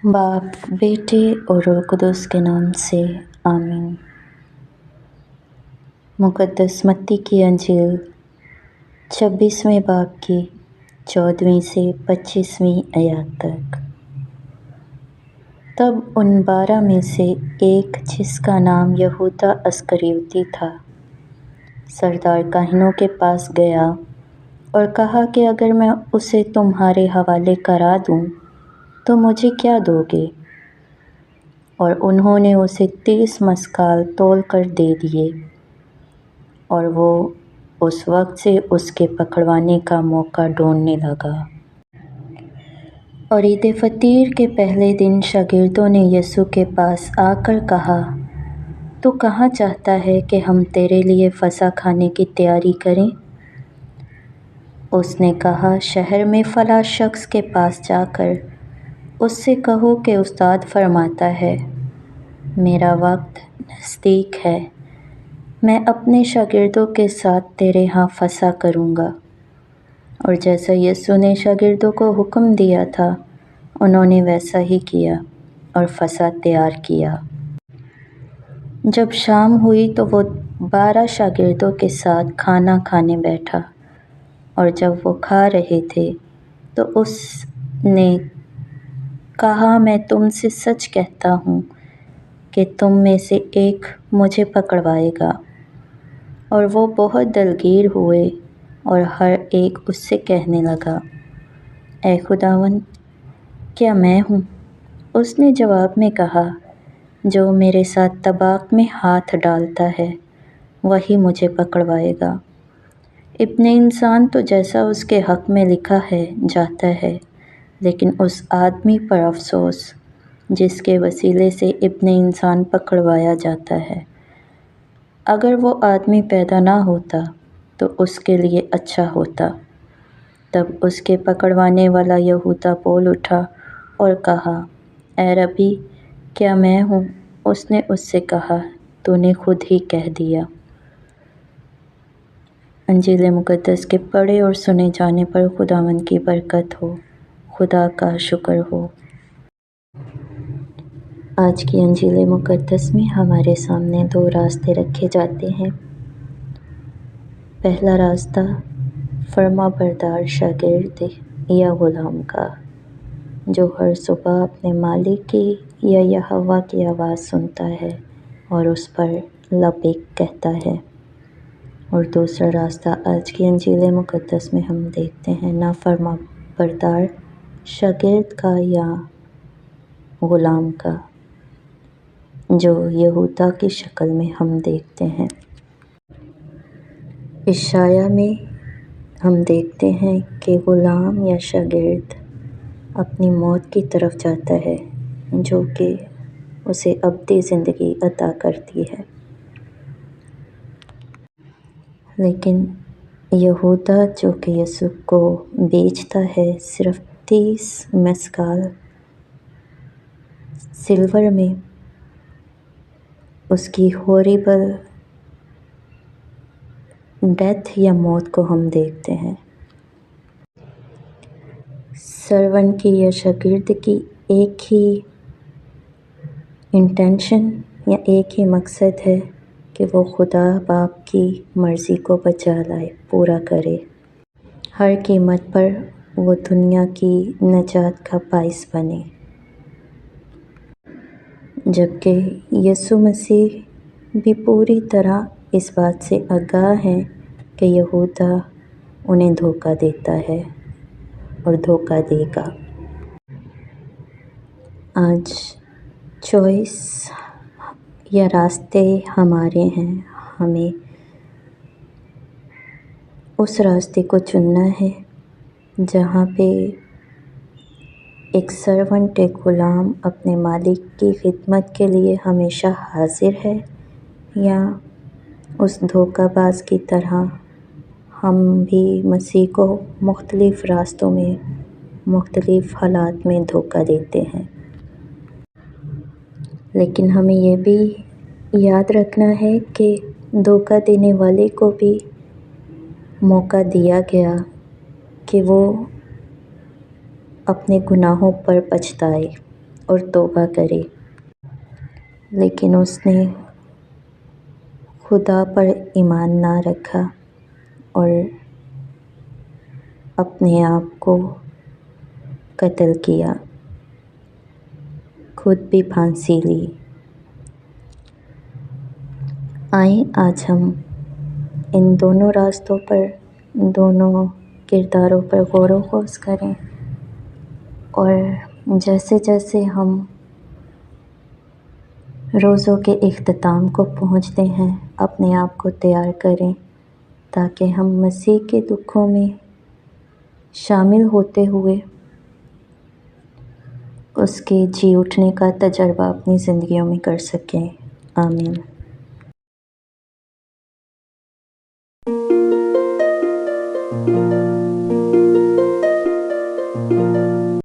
बाप, बेटे और रूह कुदुस के नाम से आमीन। मुकद्दस मत्ती की अंजील 26वें बाब की 14वीं से 25वीं आयत तक। तब उन 12 में से एक, जिसका नाम यहूदा अस्करियोती था, सरदार काहिनों के पास गया और कहा कि अगर मैं उसे तुम्हारे हवाले करा दूं तो मुझे क्या दोगे? और उन्होंने उसे 30 मस्काल तौल कर दे दिए, और वो उस वक्त से उसके पकड़वाने का मौका ढूंढने लगा। और ईद फतीर के पहले दिन शागिर्दों ने यीशु के पास आकर कहा, तू कहाँ चाहता है कि हम तेरे लिए फसह खाने की तैयारी करें? उसने कहा, शहर में फला शख्स के पास जाकर उससे कहो कि उस्ताद फरमाता है, मेरा वक्त नज़दीक है, मैं अपने शागिर्दों के साथ तेरे यहाँ फसह करूँगा। और जैसा यीशु ने शागिर्दों को हुक्म दिया था, उन्होंने वैसा ही किया और फसह तैयार किया। जब शाम हुई तो वो 12 शागिर्दों के साथ खाना खाने बैठा, और जब वो खा रहे थे तो उसने कहा, मैं तुमसे सच कहता हूँ कि तुम में से एक मुझे पकड़वाएगा। और वो बहुत दलगीर हुए और हर एक उससे कहने लगा, ऐ खुदावंद, क्या मैं हूँ? उसने जवाब में कहा, जो मेरे साथ तबाक में हाथ डालता है वही मुझे पकड़वाएगा। इब्ने इंसान तो जैसा उसके हक़ में लिखा है जाता है, लेकिन उस आदमी पर अफसोस जिसके वसीले से इब्ने इंसान पकड़वाया जाता है। अगर वो आदमी पैदा ना होता तो उसके लिए अच्छा होता। तब उसके पकड़वाने वाला यहूदा बोल उठा और कहा, ऐ रबी, क्या मैं हूँ? उसने उससे कहा, तूने खुद ही कह दिया। अंजील मुकद्दस के पढ़े और सुने जाने पर खुदावंद की बरकत हो, खुदा का शुक्र हो। आज की अंजील मुकद्दस में हमारे सामने 2 रास्ते रखे जाते हैं। पहला रास्ता फर्माबरदार शागिर्द या ग़ुलाम का, जो हर सुबह अपने मालिक की या यहोवा की आवाज़ सुनता है और उस पर लबैक कहता है। और दूसरा रास्ता आज की अंजील मुकद्दस में हम देखते हैं नाफरमाबरदार शागिर्द का या ग़ुलाम का, जो यहूदा की शक्ल में हम देखते हैं। इशाया में हम देखते हैं कि ग़ुलाम या शागिर्द अपनी मौत की तरफ जाता है, जो कि उसे अबदी ज़िंदगी अता करती है। लेकिन यहूदा जो कि यीशु को बेचता है, सिर्फ 30 मस्काल सिल्वर में उसकी हॉरिबल डेथ या मौत को हम देखते हैं। सर्वेंट की या शागिर्द की एक ही इंटेंशन या एक ही मकसद है कि वो खुदा बाप की मर्ज़ी को बचा लाए, पूरा करे। हर कीमत पर वो दुनिया की नजात का बाइस बने। जबकि यीशु मसीह भी पूरी तरह इस बात से आगाह हैं कि यहूदा उन्हें धोखा देता है और धोखा देगा। आज चॉइस या रास्ते हमारे हैं, हमें उस रास्ते को चुनना है जहाँ पे एक सर्वेंट, एक ग़ुलाम अपने मालिक की खिदमत के लिए हमेशा हाजिर है, या उस धोखाबाज की तरह हम भी मसीह को मुख्तलिफ़ रास्तों में, मुख्तलिफ़ हालात में धोखा देते हैं। लेकिन हमें ये भी याद रखना है कि धोखा देने वाले को भी موقع دیا گیا کہ وہ اپنے گناہوں پر پچھتائے اور توبہ کرے، لیکن اس نے خدا پر ایمان نہ رکھا اور اپنے آپ کو قتل کیا، خود بھی پھانسی لی۔ آئیں آج ہم ان دونوں راستوں پر، ان دونوں کرداروں پر غور و خوض کریں، اور جیسے جیسے ہم روزوں کے اختتام کو پہنچتے ہیں اپنے آپ کو تیار کریں تاکہ ہم مسیح کے دکھوں میں شامل ہوتے ہوئے اس کے جی اٹھنے کا تجربہ اپنی زندگیوں میں کر سکیں۔ آمین۔